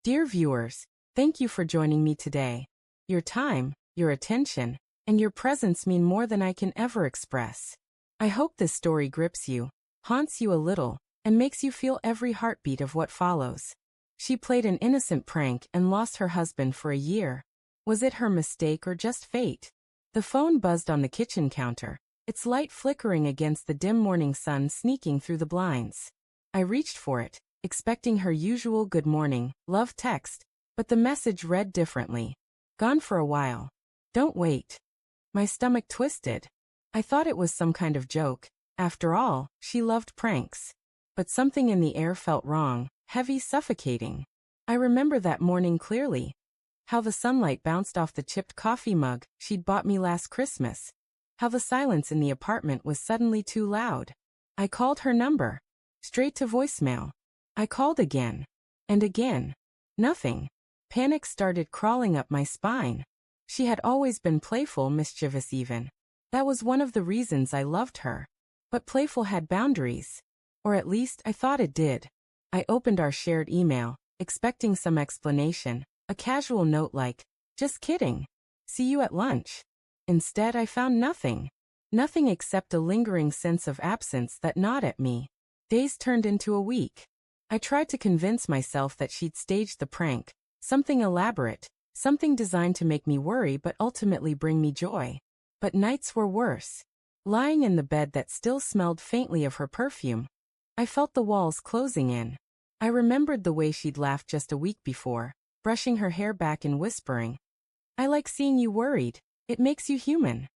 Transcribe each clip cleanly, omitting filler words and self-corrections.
Dear viewers, thank you for joining me today. Your time, your attention, and your presence mean more than I can ever express. I hope this story grips you, haunts you a little, and makes you feel every heartbeat of what follows. She played an innocent prank and lost her husband for a year. Was it her mistake or just fate? The phone buzzed on the kitchen counter, its light flickering against the dim morning sun sneaking through the blinds. I reached for it, expecting her usual good morning, love text, but the message read differently. Gone for a while. Don't wait. My stomach twisted. I thought it was some kind of joke. After all, she loved pranks. But something in the air felt wrong, heavy, suffocating. I remember that morning clearly. How the sunlight bounced off the chipped coffee mug she'd bought me last Christmas. How the silence in the apartment was suddenly too loud. I called her number. Straight to voicemail. I called again. And again. Nothing. Panic started crawling up my spine. She had always been playful, mischievous even. That was one of the reasons I loved her. But playful had boundaries. Or at least I thought it did. I opened our shared email, expecting some explanation, a casual note like, "Just kidding. See you at lunch." Instead, I found nothing. Nothing except a lingering sense of absence that gnawed at me. Days turned into a week. I tried to convince myself that she'd staged the prank, something elaborate, something designed to make me worry but ultimately bring me joy. But nights were worse. Lying in the bed that still smelled faintly of her perfume, I felt the walls closing in. I remembered the way she'd laughed just a week before, brushing her hair back and whispering, "I like seeing you worried. It makes you human."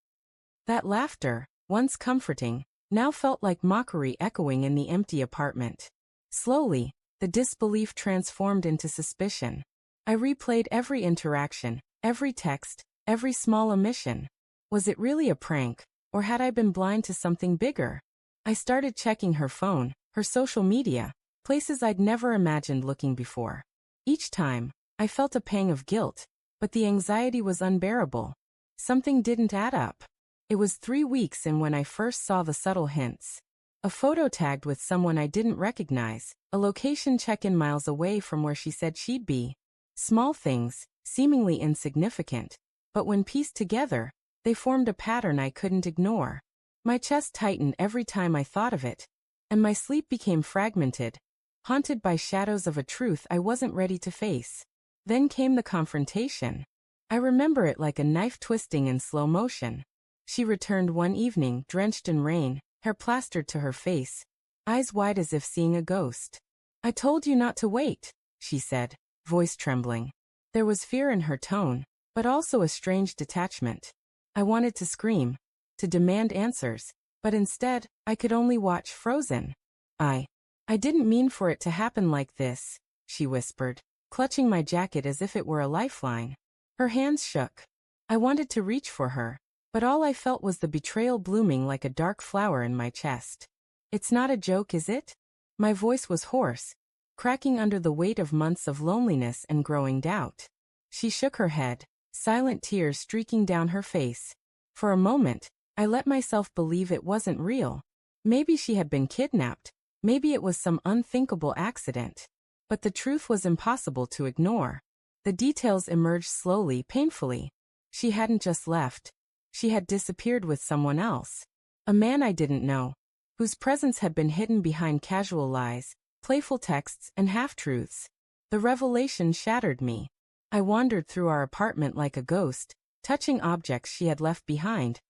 That laughter, once comforting, now felt like mockery echoing in the empty apartment. Slowly, the disbelief transformed into suspicion. I replayed every interaction, every text, every small omission. Was it really a prank, or had I been blind to something bigger? I started checking her phone, her social media, places I'd never imagined looking before. Each time, I felt a pang of guilt, but the anxiety was unbearable. Something didn't add up. It was 3 weeks in when I first saw the subtle hints. A photo tagged with someone I didn't recognize, a location check-in miles away from where she said she'd be. Small things, seemingly insignificant, but when pieced together, they formed a pattern I couldn't ignore. My chest tightened every time I thought of it, and my sleep became fragmented, haunted by shadows of a truth I wasn't ready to face. Then came the confrontation. I remember it like a knife twisting in slow motion. She returned one evening, drenched in rain, hair plastered to her face, eyes wide as if seeing a ghost. "I told you not to wait," she said, voice trembling. There was fear in her tone, but also a strange detachment. I wanted to scream, to demand answers, but instead, I could only watch, frozen. I didn't mean for it to happen like this," she whispered, clutching my jacket as if it were a lifeline. Her hands shook. I wanted to reach for her, but all I felt was the betrayal blooming like a dark flower in my chest. "It's not a joke, is it?" My voice was hoarse, cracking under the weight of months of loneliness and growing doubt. She shook her head, silent tears streaking down her face. For a moment, I let myself believe it wasn't real. Maybe she had been kidnapped, maybe it was some unthinkable accident. But the truth was impossible to ignore. The details emerged slowly, painfully. She hadn't just left. She had disappeared with someone else. A man I didn't know, whose presence had been hidden behind casual lies, playful texts, and half-truths. The revelation shattered me. I wandered through our apartment like a ghost, touching objects she had left behind,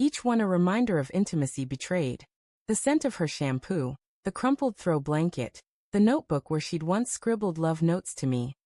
each one a reminder of intimacy betrayed. The scent of her shampoo, the crumpled throw blanket, the notebook where she'd once scribbled love notes to me.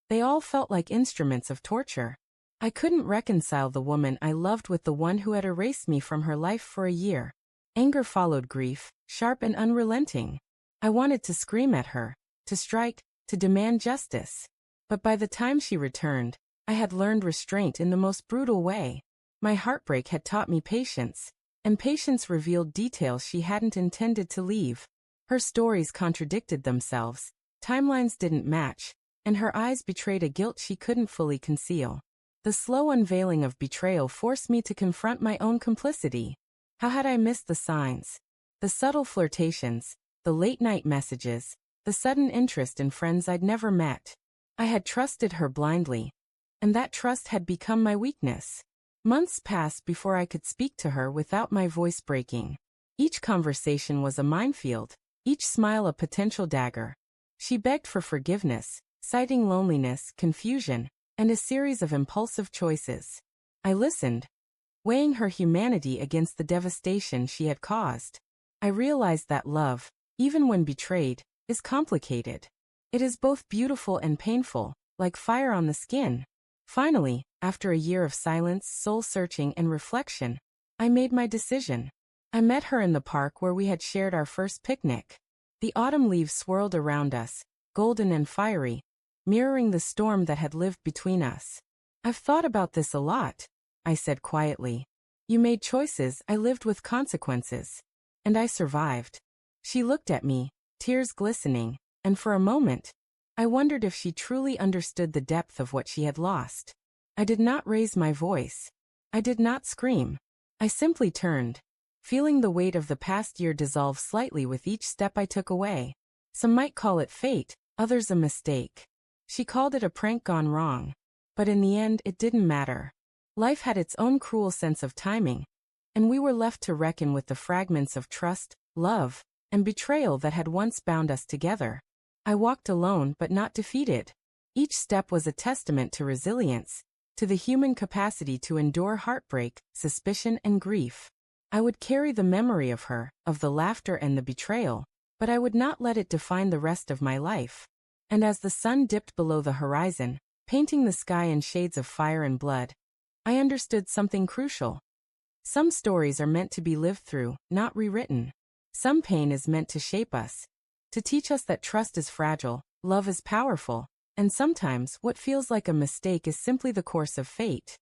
They all felt like instruments of torture. I couldn't reconcile the woman I loved with the one who had erased me from her life for a year. Anger followed grief, sharp and unrelenting. I wanted to scream at her, to strike, to demand justice. But by the time she returned, I had learned restraint in the most brutal way. My heartbreak had taught me patience, and patience revealed details she hadn't intended to leave. Her stories contradicted themselves, timelines didn't match, and her eyes betrayed a guilt she couldn't fully conceal. The slow unveiling of betrayal forced me to confront my own complicity. How had I missed the signs? The subtle flirtations, the late-night messages, the sudden interest in friends I'd never met. I had trusted her blindly, and that trust had become my weakness. Months passed before I could speak to her without my voice breaking. Each conversation was a minefield, each smile a potential dagger. She begged for forgiveness, citing loneliness, confusion, and a series of impulsive choices. I listened, weighing her humanity against the devastation she had caused. I realized that love, even when betrayed, is complicated. It is both beautiful and painful, like fire on the skin. Finally, after a year of silence, soul-searching, and reflection, I made my decision. I met her in the park where we had shared our first picnic. The autumn leaves swirled around us, golden and fiery, mirroring the storm that had lived between us. "I've thought about this a lot," I said quietly. "You made choices, I lived with consequences. And I survived." She looked at me, tears glistening, and for a moment, I wondered if she truly understood the depth of what she had lost. I did not raise my voice. I did not scream. I simply turned, feeling the weight of the past year dissolve slightly with each step I took away. Some might call it fate, others a mistake. She called it a prank gone wrong. But in the end, it didn't matter. Life had its own cruel sense of timing, and we were left to reckon with the fragments of trust, love, and betrayal that had once bound us together. I walked alone but not defeated. Each step was a testament to resilience, to the human capacity to endure heartbreak, suspicion, and grief. I would carry the memory of her, of the laughter and the betrayal, but I would not let it define the rest of my life. And as the sun dipped below the horizon, painting the sky in shades of fire and blood, I understood something crucial. Some stories are meant to be lived through, not rewritten. Some pain is meant to shape us, to teach us that trust is fragile, love is powerful, and sometimes what feels like a mistake is simply the course of fate.